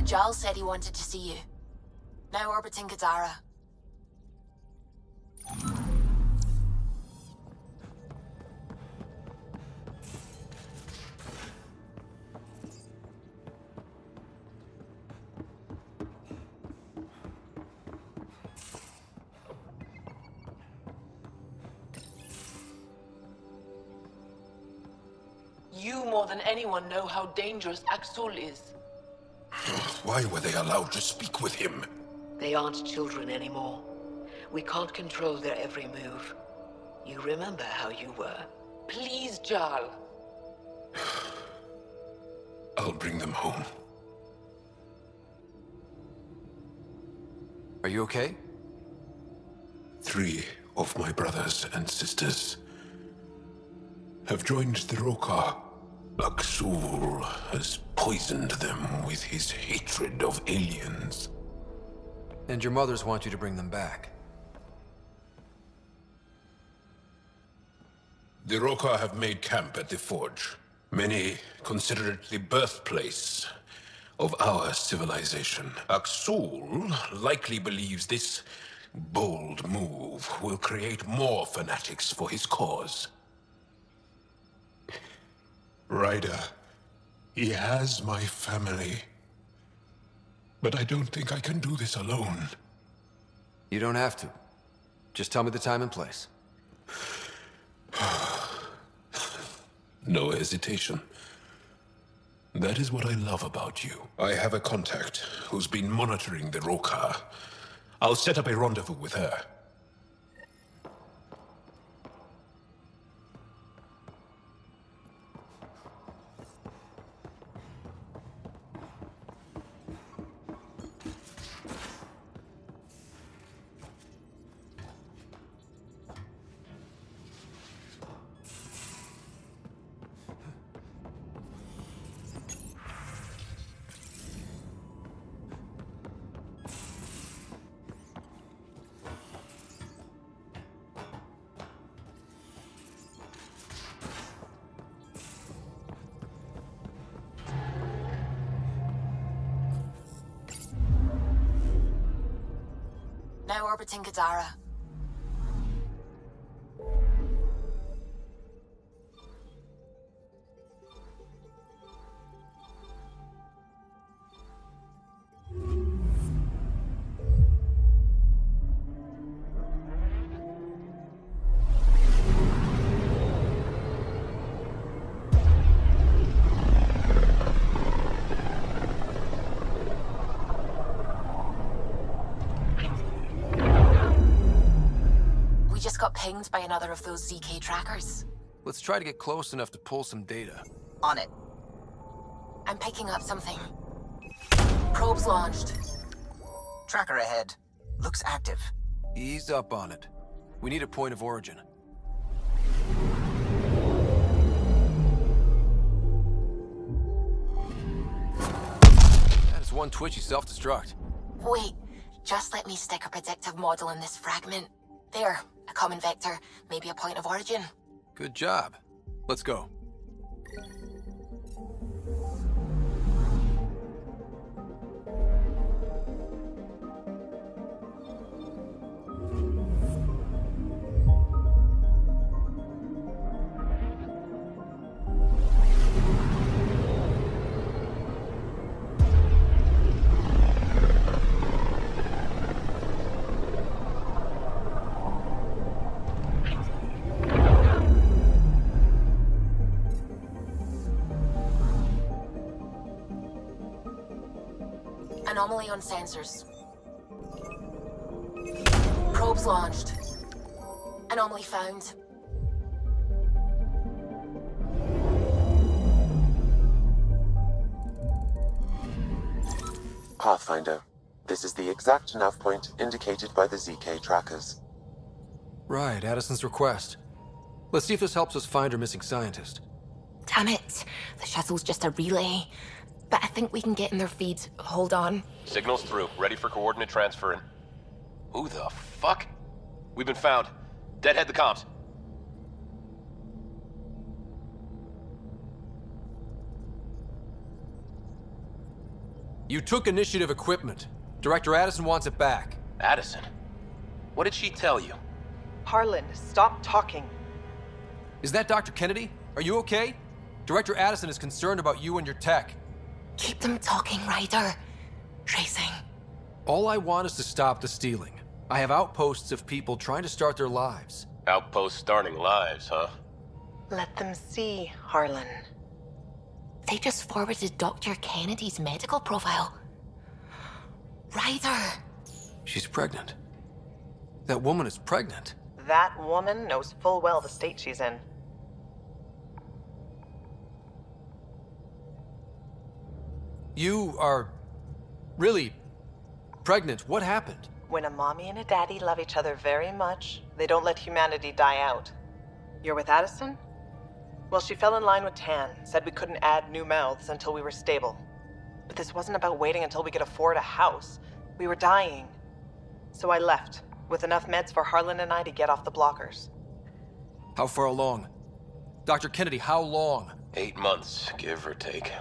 Giles said he wanted to see you. Now orbiting Kadara. You more than anyone know how dangerous Axul is. Why were they allowed to speak with him? They aren't children anymore. We can't control their every move. You remember how you were. Please, Jarl. I'll bring them home. Are you okay? 3 of my brothers and sisters have joined the Rokar. Axul has poisoned them with his hatred of aliens. And your mothers want you to bring them back. The Rokar have made camp at the Forge. Many consider it the birthplace of our civilization. Axul likely believes this bold move will create more fanatics for his cause. Ryder, he has my family. But I don't think I can do this alone. You don't have to. Just tell me the time and place. No hesitation. That is what I love about you. I have a contact who's been monitoring the Rokar. I'll set up a rendezvous with her. Now orbiting Kadara. Got pinged by another of those ZK trackers. Let's try to get close enough to pull some data. On it. I'm picking up something. Probes launched. Tracker ahead. Looks active. Ease up on it. We need a point of origin. That is one twitchy self-destruct. Wait, just let me stick a predictive model in this fragment. There. A common vector, maybe a point of origin. Good job. Let's go. Anomaly on sensors. Probes launched. Anomaly found. Pathfinder, this is the exact nav point indicated by the ZK trackers. Right, Addison's request. Let's see if this helps us find our missing scientist. Damn it. The shuttle's just a relay. But I think we can get in their feed. Hold on. Signal's through. Ready for coordinate transferring. Who the fuck? We've been found. Deadhead the comms. You took initiative equipment. Director Addison wants it back. Addison? What did she tell you? Harlan, stop talking. Is that Dr. Kennedy? Are you okay? Director Addison is concerned about you and your tech. Keep them talking, Ryder. Tracing. All I want is to stop the stealing. I have outposts of people trying to start their lives. Outpost starting lives, huh? Let them see, Harlan. They just forwarded Dr. Kennedy's medical profile. Ryder! She's pregnant. That woman is pregnant. That woman knows full well the state she's in. You are really pregnant. What happened? When a mommy and a daddy love each other very much, they don't let humanity die out. You're with Addison? Well, she fell in line with Tan, said we couldn't add new mouths until we were stable. But this wasn't about waiting until we could afford a house. We were dying. So I left, with enough meds for Harlan and I to get off the blockers. How far along? Dr. Kennedy, how long? 8 months, give or take.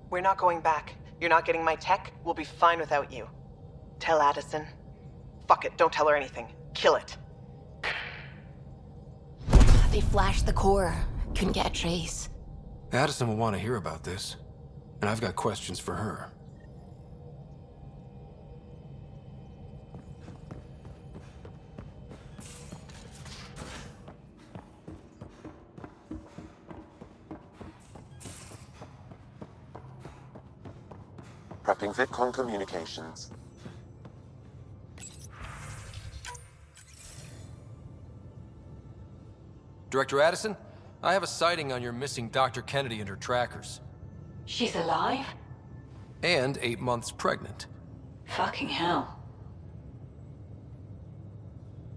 We're not going back. You're not getting my tech. We'll be fine without you. Tell Addison. Fuck it, don't tell her anything. Kill it. They flashed the core. Couldn't get a trace. Addison will want to hear about this. And I've got questions for her. Prepping VidCon communications. Director Addison, I have a sighting on your missing Dr. Kennedy and her trackers. She's alive? And 8 months pregnant. Fucking hell.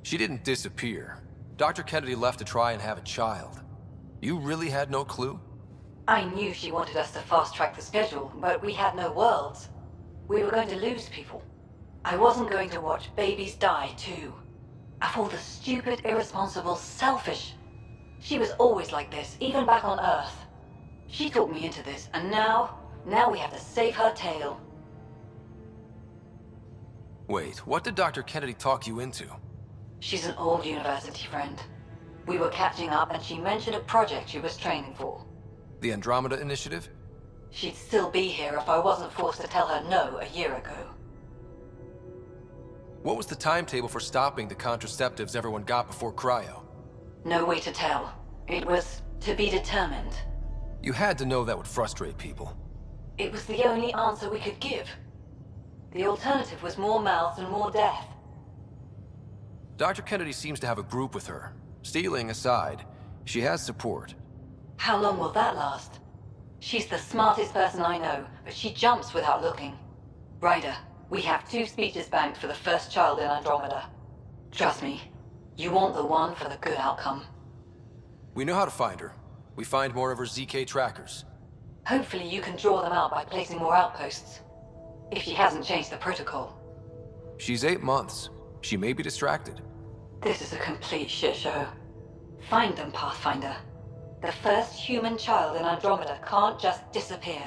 She didn't disappear. Dr. Kennedy left to try and have a child. You really had no clue? I knew she wanted us to fast-track the schedule, but we had no worlds. We were going to lose people. I wasn't going to watch babies die, too. Of all the stupid, irresponsible, selfish... She was always like this, even back on Earth. She talked me into this, and now we have to save her tail. Wait, what did Dr. Kennedy talk you into? She's an old university friend. We were catching up, and she mentioned a project she was training for. The Andromeda Initiative? She'd still be here if I wasn't forced to tell her no a year ago. What was the timetable for stopping the contraceptives everyone got before cryo? No way to tell. It was to be determined. You had to know that would frustrate people. It was the only answer we could give. The alternative was more mouths and more death. Dr. Kennedy seems to have a group with her. Stealing aside, she has support. How long will that last? She's the smartest person I know, but she jumps without looking. Ryder, we have 2 speeches banked for the first child in Andromeda. Trust me, you want the one for the good outcome. We know how to find her. We find more of her ZK trackers. Hopefully you can draw them out by placing more outposts. If she hasn't changed the protocol. She's 8 months. She may be distracted. This is a complete shit show. Find them, Pathfinder. The first human child in Andromeda can't just disappear.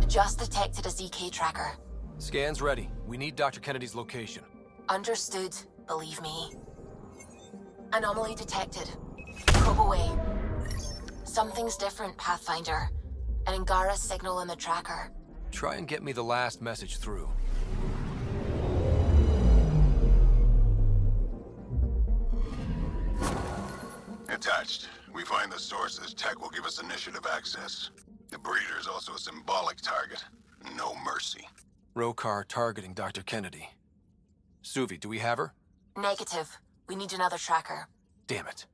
Just detected a ZK tracker. Scan's ready. We need Dr. Kennedy's location. Understood, believe me. Anomaly detected. Probe away. Something's different, Pathfinder. An Angara signal in the tracker. Try and get me the last message through. Attached, we find the sources. Tech will give us initiative access. The breeder is also a symbolic target. No mercy. Rokar targeting Dr. Kennedy. Suvi, do we have her? Negative. We need another tracker. Damn it.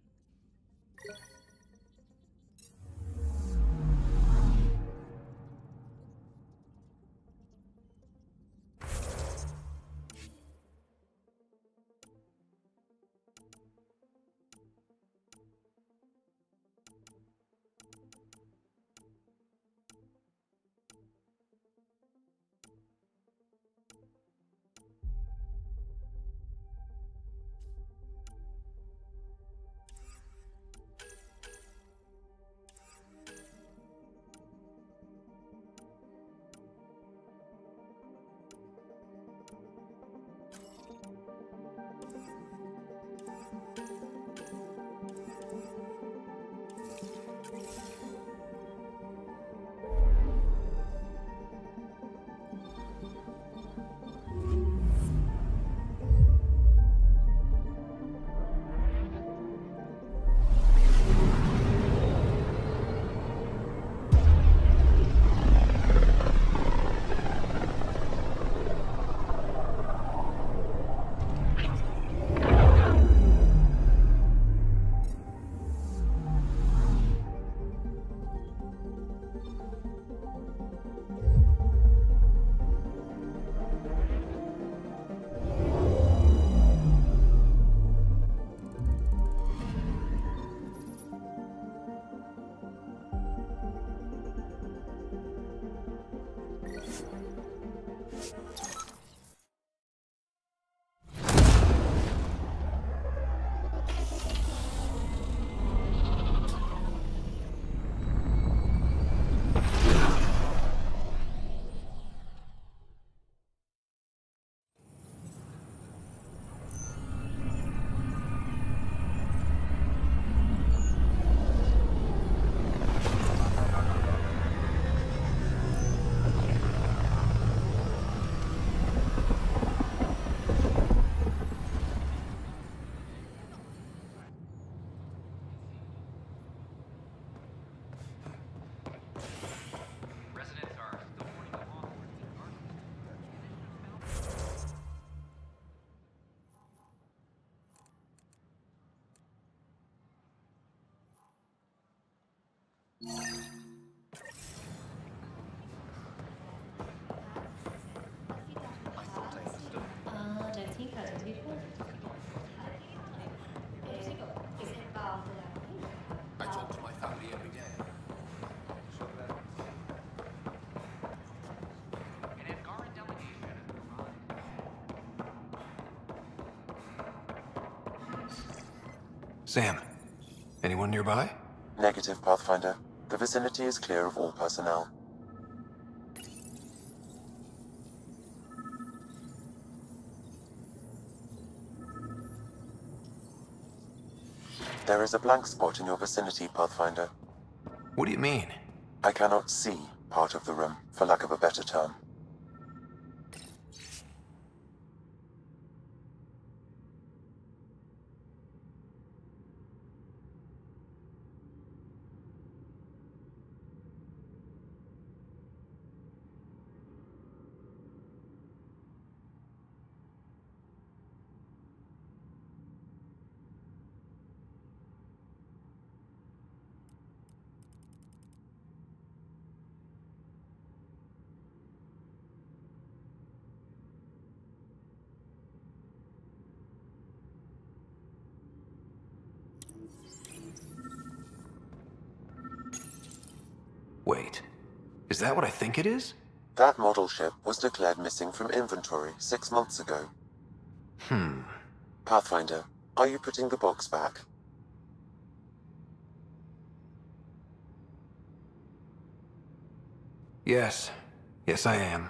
I talk to my family every day. Sam, anyone nearby? Negative, Pathfinder. The vicinity is clear of all personnel. There is a blank spot in your vicinity, Pathfinder. What do you mean? I cannot see part of the room, for lack of a better term. Wait, is that what I think it is? That model ship was declared missing from inventory 6 months ago. Pathfinder, are you putting the box back? Yes. Yes, I am.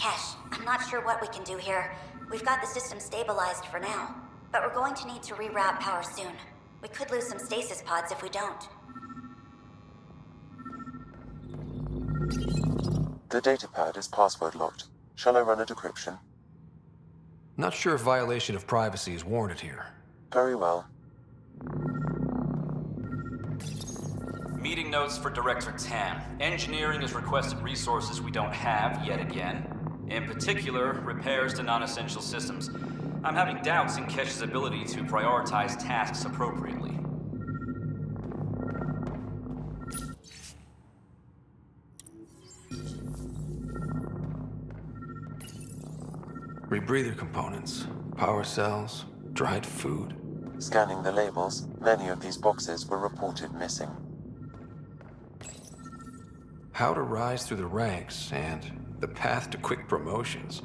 Kesh, I'm not sure what we can do here. We've got the system stabilized for now, but we're going to need to reroute power soon. We could lose some stasis pods if we don't. The datapad is password locked. Shall I run a decryption? Not sure if violation of privacy is warranted here. Very well. Meeting notes for Director Tan. Engineering has requested resources we don't have yet again. In particular, repairs to non-essential systems. I'm having doubts in Kesh's ability to prioritize tasks appropriately. Rebreather components, power cells, dried food. Scanning the labels, many of these boxes were reported missing. How to rise through the ranks, and the path to quick promotions.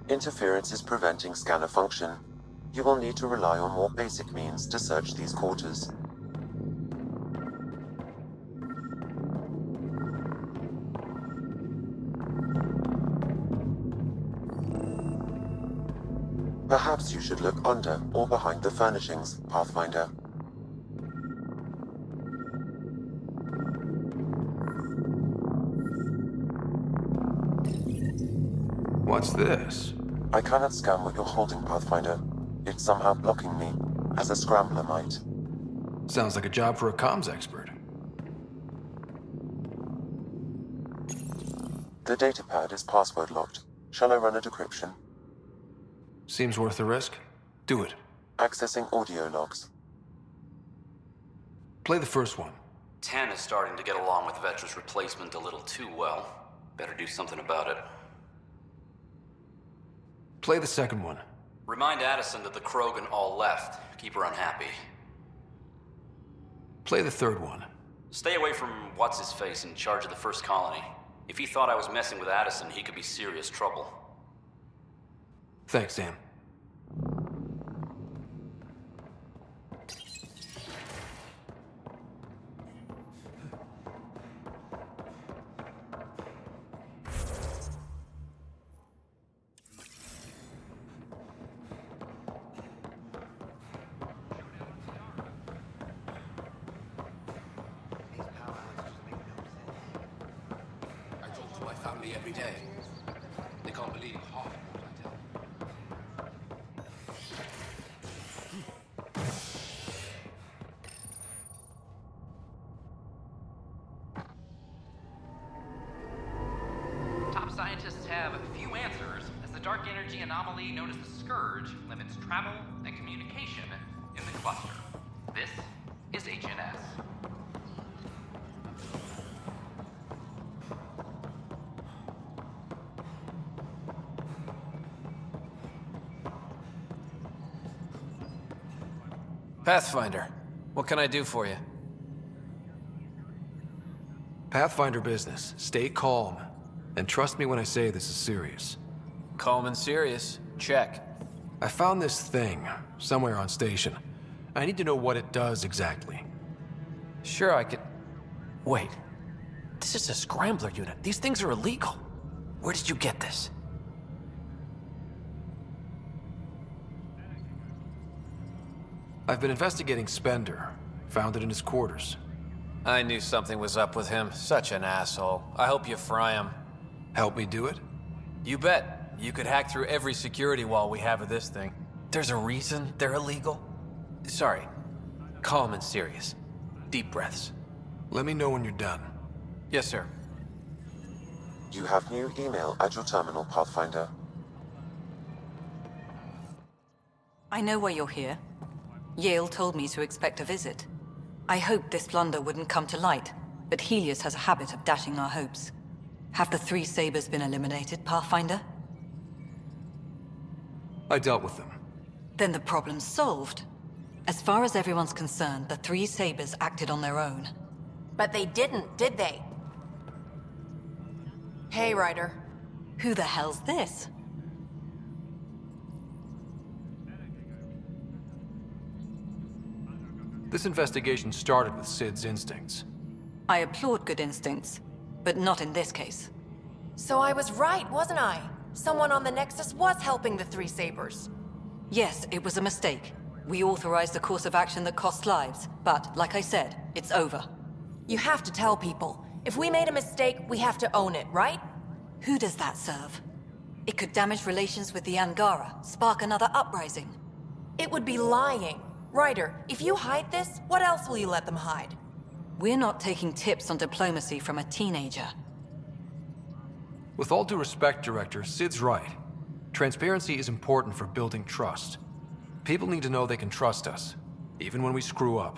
Interference is preventing scanner function. You will need to rely on more basic means to search these quarters. Perhaps you should look under or behind the furnishings, Pathfinder. What's this? I cannot scan what you're holding, Pathfinder. It's somehow blocking me, as a scrambler might. Sounds like a job for a comms expert. The datapad is password locked. Shall I run a decryption? Seems worth the risk. Do it. Accessing audio logs. Play the first one. Tan is starting to get along with Vetra's replacement a little too well. Better do something about it. Play the second one. Remind Addison that the Krogan all left. Keep her unhappy. Play the third one. Stay away from what's-his-face in charge of the first colony. If he thought I was messing with Addison, he could be serious trouble. Thanks, Dan. Every day. They can't believe half of what I tell them. Top scientists have few answers, as the dark energy anomaly known as the Scourge limits travel and communication in the cluster. This is HNS. Pathfinder, what can I do for you? Pathfinder business. Stay calm. And trust me when I say this is serious. Calm and serious. Check. I found this thing somewhere on station. I need to know what it does exactly. Sure, I could... Wait. This is a scrambler unit. These things are illegal. Where did you get this? I've been investigating Spender. Found it in his quarters. I knew something was up with him. Such an asshole. I hope you fry him. Help me do it? You bet. You could hack through every security wall we have of this thing. There's a reason they're illegal. Sorry. Calm and serious. Deep breaths. Let me know when you're done. Yes, sir. You have new email at your terminal, Pathfinder. I know why you're here. Yale told me to expect a visit. I hoped this blunder wouldn't come to light, but Helios has a habit of dashing our hopes. Have the 3 Sabers been eliminated, Pathfinder? I dealt with them. Then the problem's solved. As far as everyone's concerned, the 3 Sabers acted on their own. But they didn't, did they? Hey, Ryder. Who the hell's this? This investigation started with Sid's instincts. I applaud good instincts, but not in this case. So I was right, wasn't I? Someone on the Nexus was helping the 3 Sabers. Yes, it was a mistake. We authorized a course of action that cost lives, but, like I said, it's over. You have to tell people. If we made a mistake, we have to own it, right? Who does that serve? It could damage relations with the Angara, spark another uprising. It would be lying. Ryder, if you hide this, what else will you let them hide? We're not taking tips on diplomacy from a teenager. With all due respect, Director, Sid's right. Transparency is important for building trust. People need to know they can trust us, even when we screw up.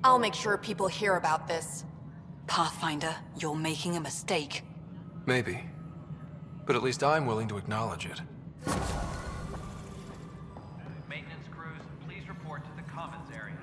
I'll make sure people hear about this. Pathfinder, you're making a mistake. Maybe. But at least I'm willing to acknowledge it. Maintenance crews, please report to the commons area.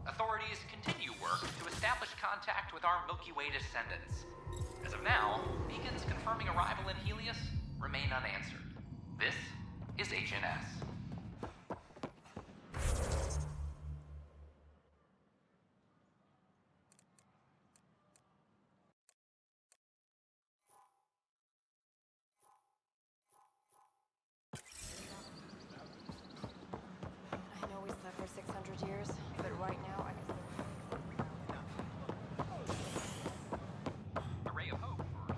Authorities continue work to establish contact with our Milky Way descendants. As of now, beacons confirming arrival in Helios remain unanswered. This is HNS. I know we slept for 600 years, but right now I can... A ray of hope for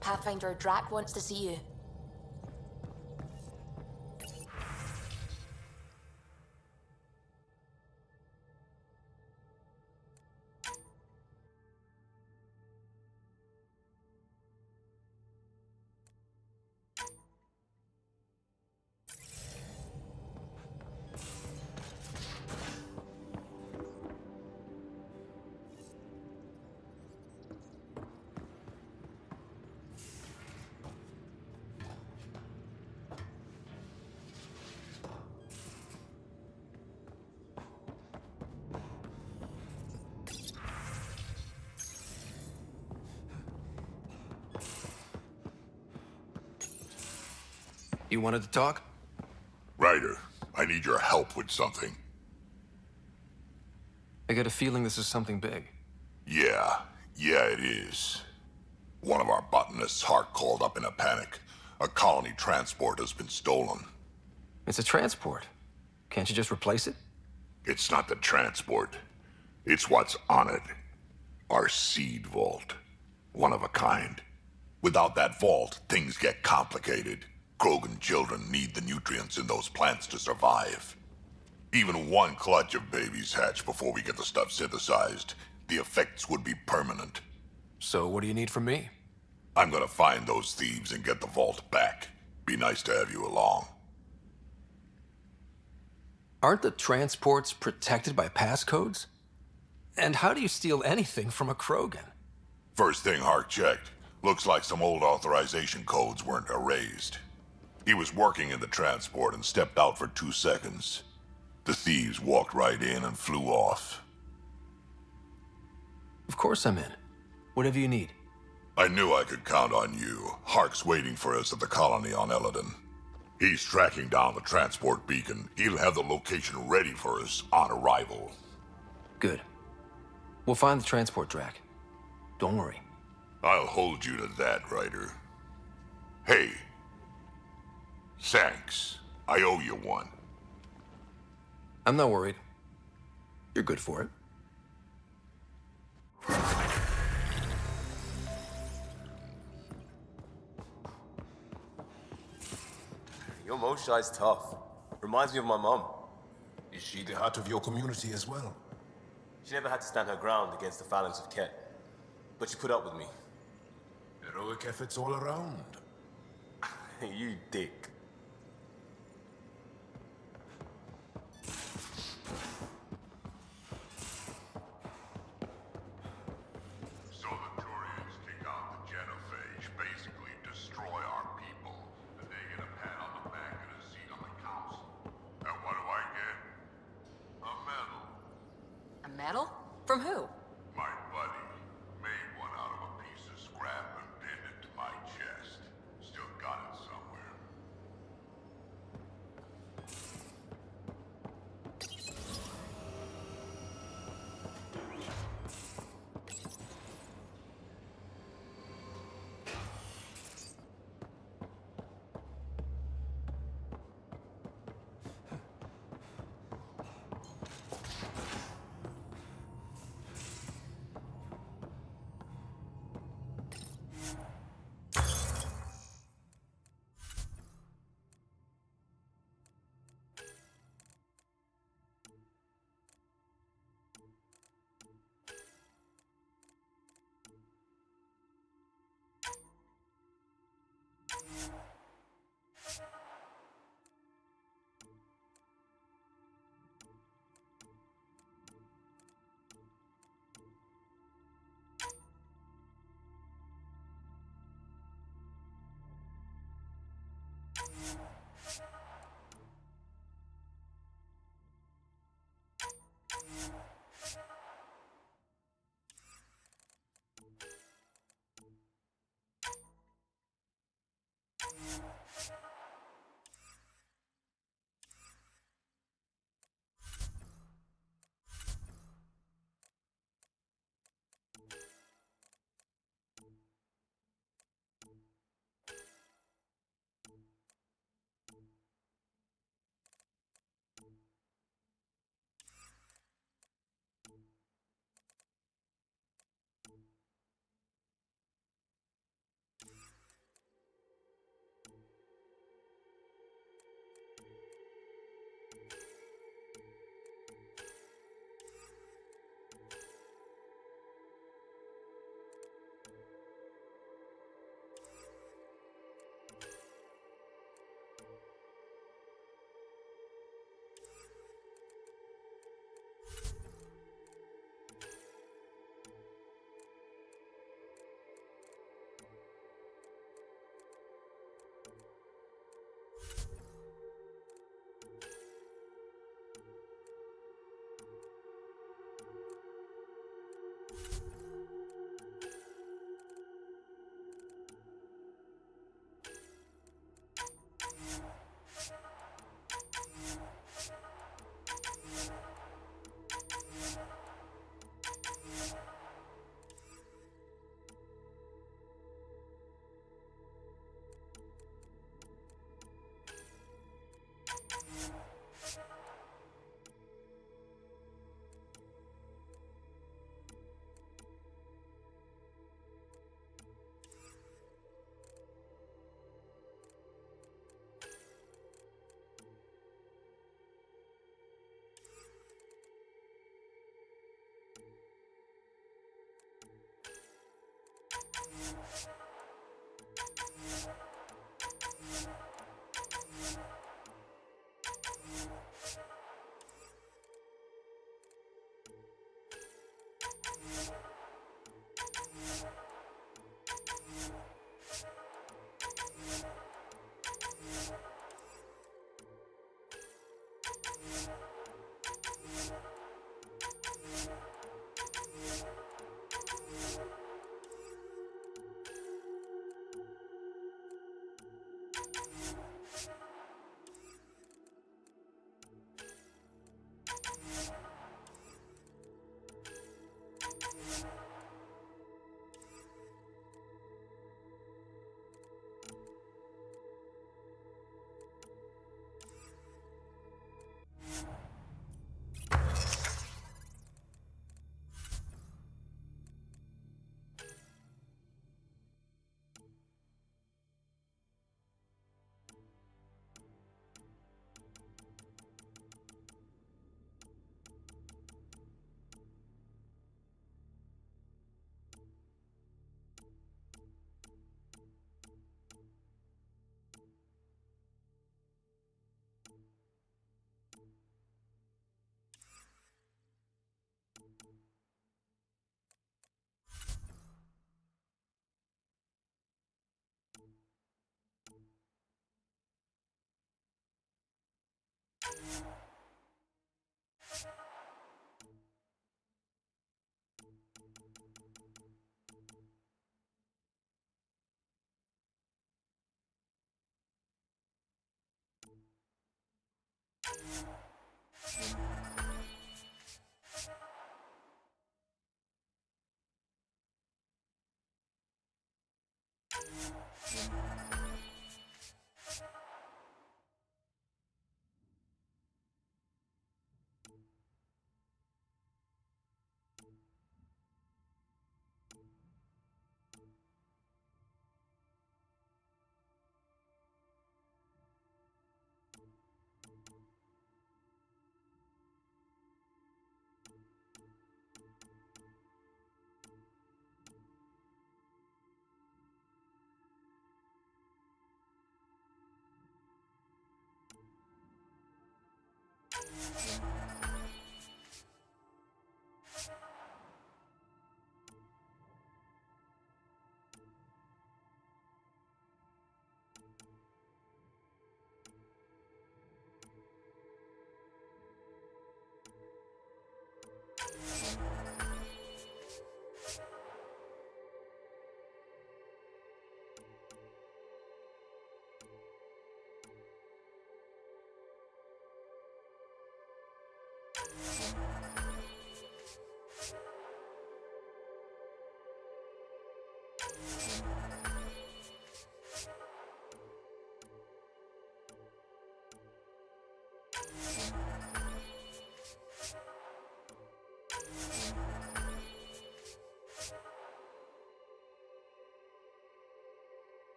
Pathfinder, Drac wants to see you. You wanted to talk? Ryder, I need your help with something. I get a feeling this is something big. Yeah, it is. One of our botanists' heart called up in a panic. A colony transport has been stolen. It's a transport. Can't you just replace it? It's not the transport. It's what's on it. Our seed vault. One of a kind. Without that vault, things get complicated. Krogan children need the nutrients in those plants to survive. Even one clutch of babies hatch before we get the stuff synthesized. The effects would be permanent. So what do you need from me? I'm gonna find those thieves and get the vault back. Be nice to have you along. Aren't the transports protected by passcodes? And how do you steal anything from a Krogan? First thing Hark checked. Looks like some old authorization codes weren't erased. He was working in the transport and stepped out for 2 seconds. The thieves walked right in and flew off. Of course I'm in. Whatever you need. I knew I could count on you. Hark's waiting for us at the colony on Eladon. He's tracking down the transport beacon. He'll have the location ready for us on arrival. Good. We'll find the transport track. Don't worry. I'll hold you to that, Ryder. Hey. Thanks. I owe you one. I'm not worried. You're good for it. Your Moshai's tough. Reminds me of my mom. Is she the heart of your community as well? She never had to stand her ground against the phalanx of Ket. But she put up with me. Heroic efforts all around. You dick. So the Turians take out the genophage, basically destroy our people, and they get a pat on the back and a seat on the council. And what do I get? A medal. A medal? From who? My buddy made one out of a piece of scrap and pinned it to my chest. Still got it somewhere.